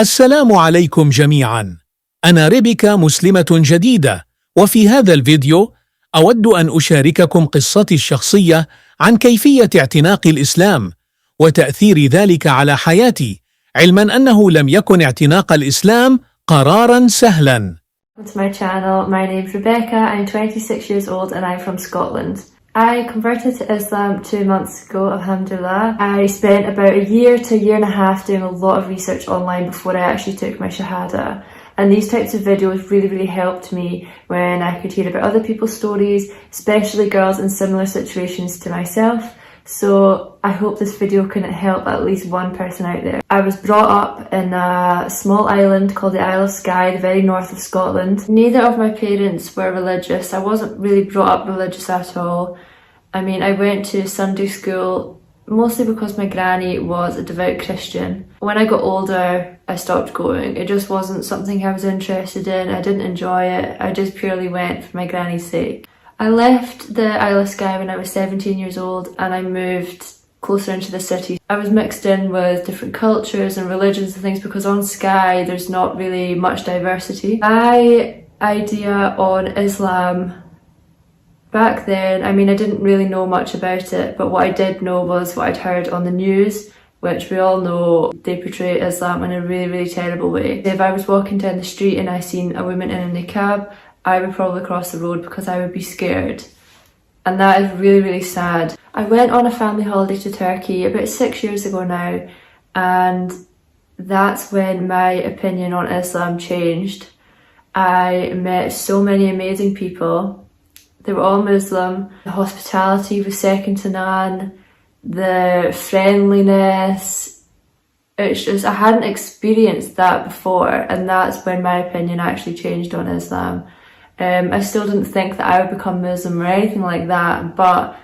السلام عليكم جميعا. أنا ريبيكا مسلمة جديدة، وفي هذا الفيديو أود أن أشارككم قصتي الشخصية عن كيفية اعتناق الإسلام وتأثير ذلك على حياتي، علما أنه لم يكن اعتناق الإسلام قرارا سهلا. Welcome to my channel. My name's Ribecca. I'm 26 years old and I'm from Scotland. I converted to Islam 2 months ago, alhamdulillah. I spent about a year to a year and a half doing a lot of research online before I actually took my shahada. And these types of videos really helped me when I could hear about other people's stories, especially girls in similar situations to myself. So I hope this video can help at least one person out there. I was brought up in a small island called the Isle of Skye, the very north of Scotland. Neither of my parents were religious. I wasn't really brought up religious at all. I mean, I went to Sunday school mostly because my granny was a devout Christian. When I got older, I stopped going. It just wasn't something I was interested in. I didn't enjoy it. I just purely went for my granny's sake. I left the Isle of Skye when I was 17 years old and I moved closer into the city. I was mixed in with different cultures and religions and things because on Skye there's not really much diversity. My idea on Islam back then, I mean, I didn't really know much about it, but what I did know was what I'd heard on the news, which we all know they portray Islam in a really terrible way. If I was walking down the street and I seen a woman in a niqab, I would probably cross the road because I would be scared. And that is really sad. I went on a family holiday to Turkey about 6 years ago now, and that's when my opinion on Islam changed. I met so many amazing people. They were all Muslim. The hospitality was second to none. The friendliness. It's just, I hadn't experienced that before, and that's when my opinion actually changed on Islam. I still didn't think that I would become Muslim or anything like that, but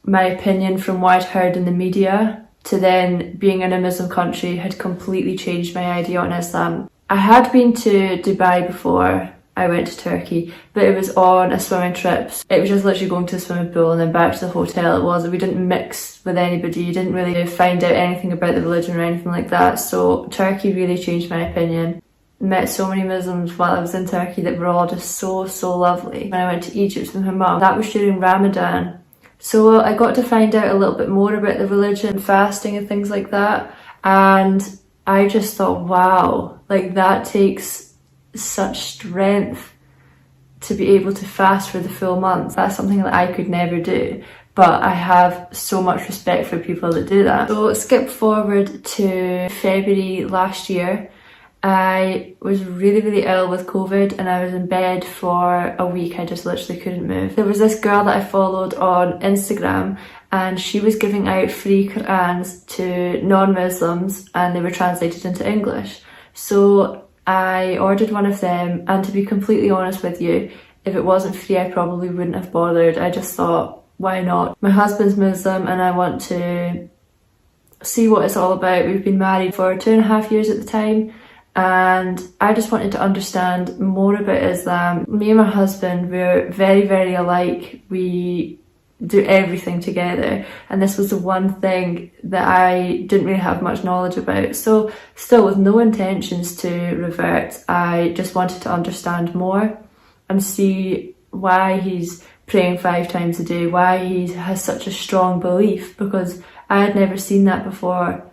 my opinion from what I'd heard in the media to then being in a Muslim country had completely changed my idea on Islam. I had been to Dubai before I went to Turkey, but it was on a swimming trip. It was just literally going to the swimming pool and then back to the hotel. We didn't mix with anybody. You didn't really find out anything about the religion or anything like that. So Turkey really changed my opinion. Met so many Muslims while I was in Turkey that were all just so lovely. When I went to Egypt with my mum, that was during Ramadan. So I got to find out a little bit more about the religion, fasting and things like that. And I just thought, wow, like that takes such strength to be able to fast for the full month. That's something that I could never do. But I have so much respect for people that do that. So skip forward to February last year. I was really ill with COVID and I was in bed for a week. I just literally couldn't move. There was this girl that I followed on Instagram and she was giving out free Qur'ans to non-Muslims and they were translated into English. So I ordered one of them, and to be completely honest with you, if it wasn't free I probably wouldn't have bothered. I just thought, why not? My husband's Muslim and I want to see what it's all about. We've been married for 2.5 years at the time. And I just wanted to understand more about Islam. Me and my husband, we're very alike. We do everything together. And this was the one thing that I didn't really have much knowledge about. So still with no intentions to revert, I just wanted to understand more and see why he's praying 5 times a day, why he has such a strong belief, because I had never seen that before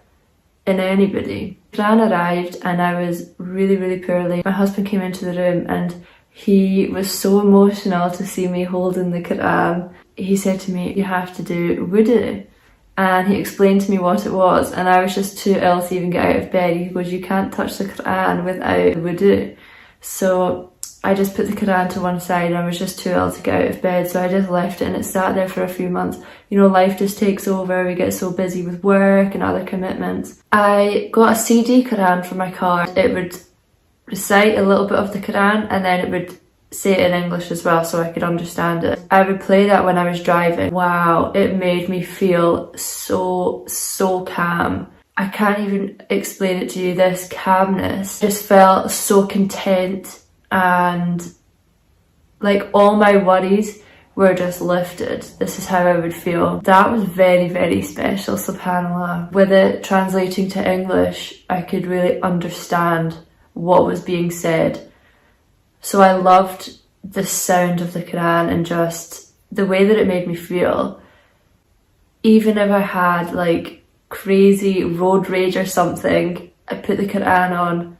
in anybody. Quran arrived and I was really poorly. My husband came into the room and he was so emotional to see me holding the Quran. He said to me, you have to do wudu. And he explained to me what it was, and I was just too ill to even get out of bed. He goes, you can't touch the Quran without wudu. So I just put the Quran to one side. I was just too ill to get out of bed, so I just left it and it sat there for a few months. You know, life just takes over. We get so busy with work and other commitments. I got a CD Quran for my car. It would recite a little bit of the Quran and then it would say it in English as well so I could understand it. I would play that when I was driving. Wow, it made me feel so calm. I can't even explain it to you, this calmness. I just felt so content and like all my worries were just lifted. This is how I would feel. That was very, very special, subhanAllah. With it translating to English, I could really understand what was being said. So I loved the sound of the Quran and just the way that it made me feel. Even if I had like crazy road rage or something, I put the Quran on,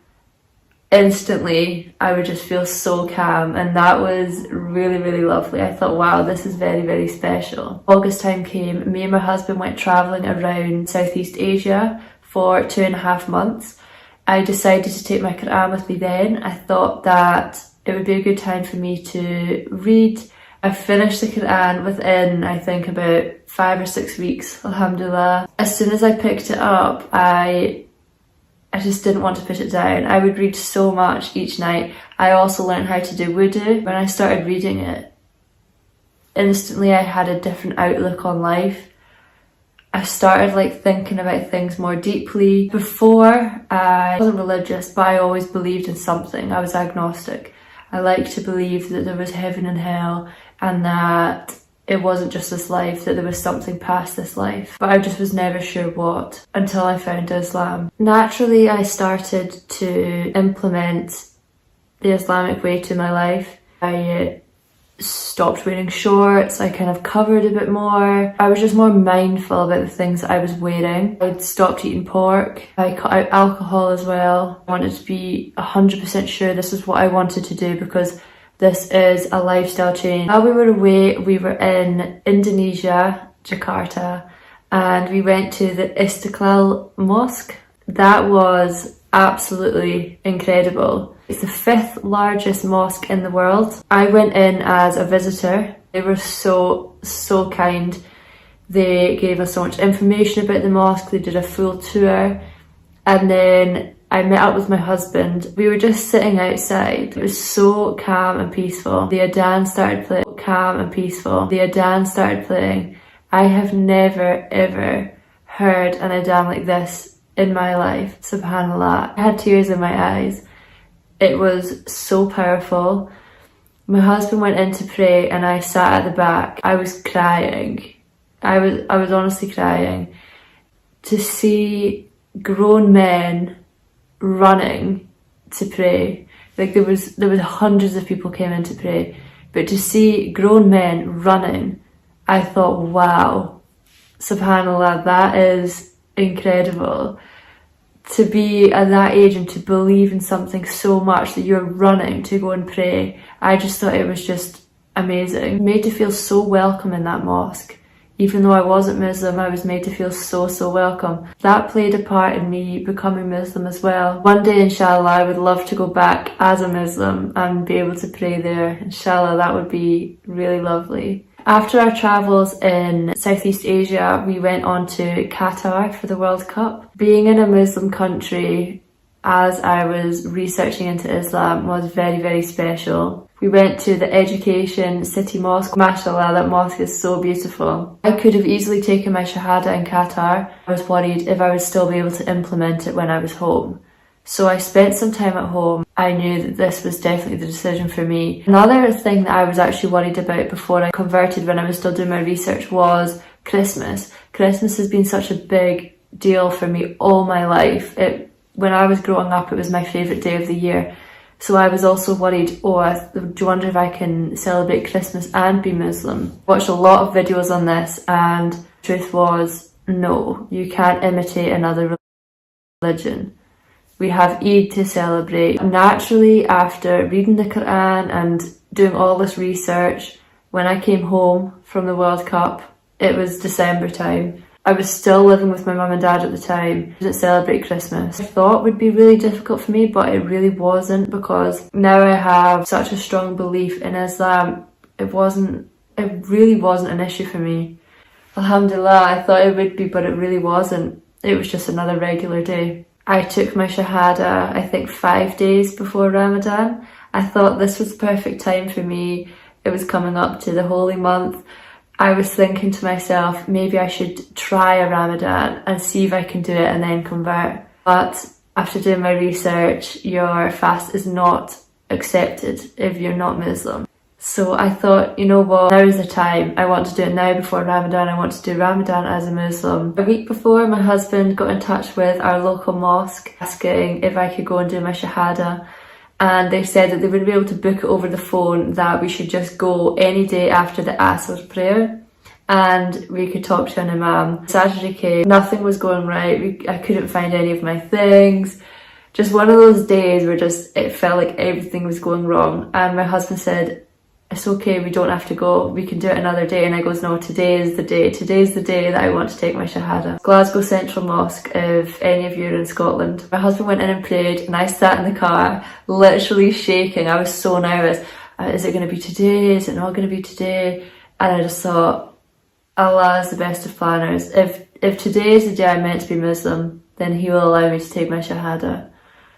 instantly I would just feel so calm, and that was really, really lovely. I thought, wow, this is very, very special. August time came, me and my husband went travelling around Southeast Asia for 2.5 months. I decided to take my Quran with me then. I thought that it would be a good time for me to read. I finished the Quran within, I think, about 5 or 6 weeks, alhamdulillah. As soon as I picked it up, I just didn't want to put it down. I would read so much each night. I also learned how to do wudu. When I started reading it, instantly I had a different outlook on life. I started like thinking about things more deeply. Before, I wasn't religious, but I always believed in something. I was agnostic. I liked to believe that there was heaven and hell, and that it wasn't just this life, that there was something past this life. But I just was never sure what, until I found Islam. Naturally, I started to implement the Islamic way to my life. I stopped wearing shorts, I kind of covered a bit more. I was just more mindful about the things that I was wearing. I'd stopped eating pork. I cut out alcohol as well. I wanted to be 100% sure this is what I wanted to do, because this is a lifestyle change. While we were away, we were in Indonesia, Jakarta, and we went to the Istiqlal Mosque. That was absolutely incredible. It's the 5th largest mosque in the world. I went in as a visitor. They were so kind. They gave us so much information about the mosque. They did a full tour. And then I met up with my husband. We were just sitting outside. It was so calm and peaceful. The adhan started playing. Calm and peaceful. The adhan started playing. I have never ever heard an adhan like this in my life, subhanAllah. I had tears in my eyes. It was so powerful. My husband went in to pray and I sat at the back. I was crying. I was honestly crying. To see grown men running to pray. Like there was hundreds of people came in to pray. But to see grown men running, I thought, wow, subhanAllah, that is incredible. To be at that age and to believe in something so much that you're running to go and pray, I just thought it was just amazing. Made to feel so welcome in that mosque. Even though I wasn't Muslim, I was made to feel so welcome. That played a part in me becoming Muslim as well. One day, inshallah, I would love to go back as a Muslim and be able to pray there. Inshallah, that would be really lovely. After our travels in Southeast Asia, we went on to Qatar for the World Cup. Being in a Muslim country, as I was researching into Islam, was very special. We went to the Education City Mosque. MashaAllah, that mosque is so beautiful. I could have easily taken my Shahada in Qatar. I was worried if I would still be able to implement it when I was home. So I spent some time at home. I knew that this was definitely the decision for me. Another thing that I was actually worried about before I converted, when I was still doing my research, was Christmas. Christmas has been such a big deal for me all my life. When I was growing up, it was my favourite day of the year. So I was also worried, do you wonder if I can celebrate Christmas and be Muslim? Watched a lot of videos on this, and the truth was, no, you can't imitate another religion. We have Eid to celebrate. Naturally, after reading the Quran and doing all this research, when I came home from the World Cup, it was December time. I was still living with my mum and dad at the time. I didn't celebrate Christmas. I thought it would be really difficult for me, but it really wasn't, because now I have such a strong belief in Islam. It really wasn't an issue for me. Alhamdulillah, I thought it would be, but it really wasn't. It was just another regular day. I took my Shahada, I think 5 days before Ramadan. I thought this was the perfect time for me. It was coming up to the holy month. I was thinking to myself, maybe I should try a Ramadan and see if I can do it and then convert. But after doing my research, your fast is not accepted if you're not Muslim. So I thought, you know what, now is the time. I want to do it now before Ramadan. I want to do Ramadan as a Muslim. A week before, my husband got in touch with our local mosque asking if I could go and do my shahada. And they said that they would be able to book it over the phone, that we should just go any day after the Asr prayer and we could talk to an imam. Saturday came, nothing was going right. I couldn't find any of my things. Just one of those days where it felt like everything was going wrong. And my husband said, it's okay, we don't have to go, we can do it another day. And I goes, no, today is the day. Today's the day that I want to take my shahada. Glasgow Central Mosque, if any of you are in Scotland. My husband went in and prayed and I sat in the car, literally shaking. I was so nervous. Is it going to be today? Is it not going to be today? And I just thought, Allah is the best of planners. If today is the day I'm meant to be Muslim, then he will allow me to take my shahada.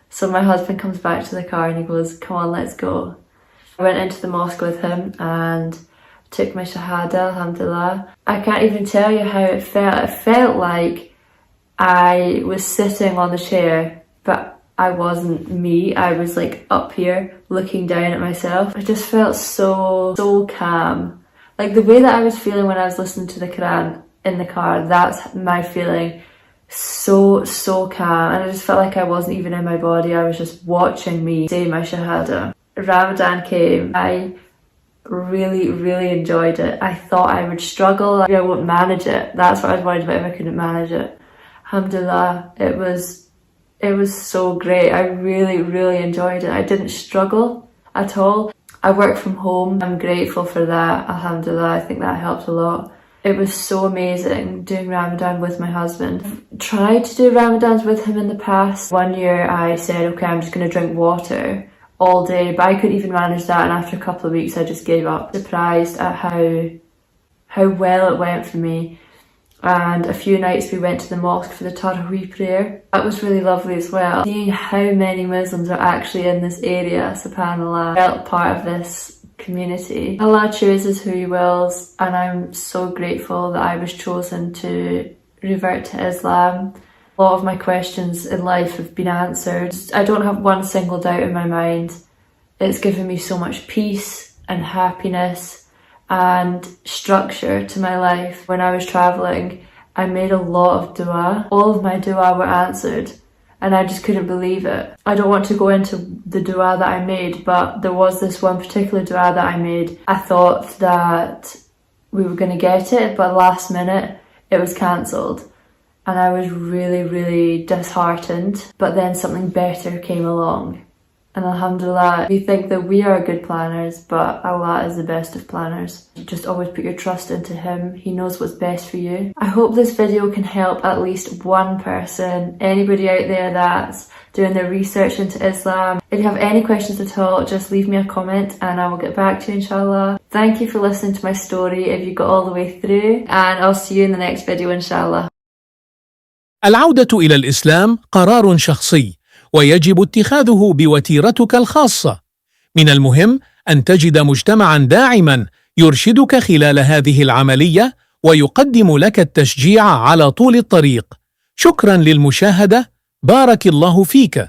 So my husband comes back to the car and he goes, come on, let's go. I went into the mosque with him and took my shahada, alhamdulillah. I can't even tell you how it felt. It felt like I was sitting on the chair, but I wasn't me. I was like up here looking down at myself. I just felt so calm. Like the way that I was feeling when I was listening to the Quran in the car, that's my feeling. So calm. And I just felt like I wasn't even in my body. I was just watching me say my shahada. Ramadan came. I really enjoyed it. I thought I would struggle. I wouldn't manage it. That's what I was worried about, if I couldn't manage it. Alhamdulillah, it was so great. I really enjoyed it. I didn't struggle at all. I work from home. I'm grateful for that. Alhamdulillah, I think that helped a lot. It was so amazing doing Ramadan with my husband. I've tried to do Ramadans with him in the past. One year I said, okay, I'm just going to drink water all day, but I couldn't even manage that, and after a couple of weeks I just gave up. Surprised at how well it went for me. And a few nights we went to the mosque for the Tarawih prayer. That was really lovely as well. Seeing how many Muslims are actually in this area, subhanAllah, I felt part of this community. Allah chooses who he wills, and I'm so grateful that I was chosen to revert to Islam. A lot of my questions in life have been answered. I don't have one single doubt in my mind. It's given me so much peace and happiness and structure to my life. When I was travelling, I made a lot of dua. All of my dua were answered and I just couldn't believe it. I don't want to go into the dua that I made, but there was this one particular dua that I made. I thought that we were going to get it, but last minute it was cancelled. And I was really disheartened, but then something better came along. And alhamdulillah, we think that we are good planners, but Allah is the best of planners. Just always put your trust into him. He knows what's best for you. I hope this video can help at least one person, anybody out there that's doing their research into Islam. If you have any questions at all, just leave me a comment and I will get back to you, inshallah. Thank you for listening to my story if you got all the way through, and I'll see you in the next video, inshallah. العودة إلى الإسلام قرار شخصي، ويجب اتخاذه بوتيرتك الخاصة. من المهم أن تجد مجتمعاً داعماً يرشدك خلال هذه العملية ويقدم لك التشجيع على طول الطريق. شكراً للمشاهدة، بارك الله فيك.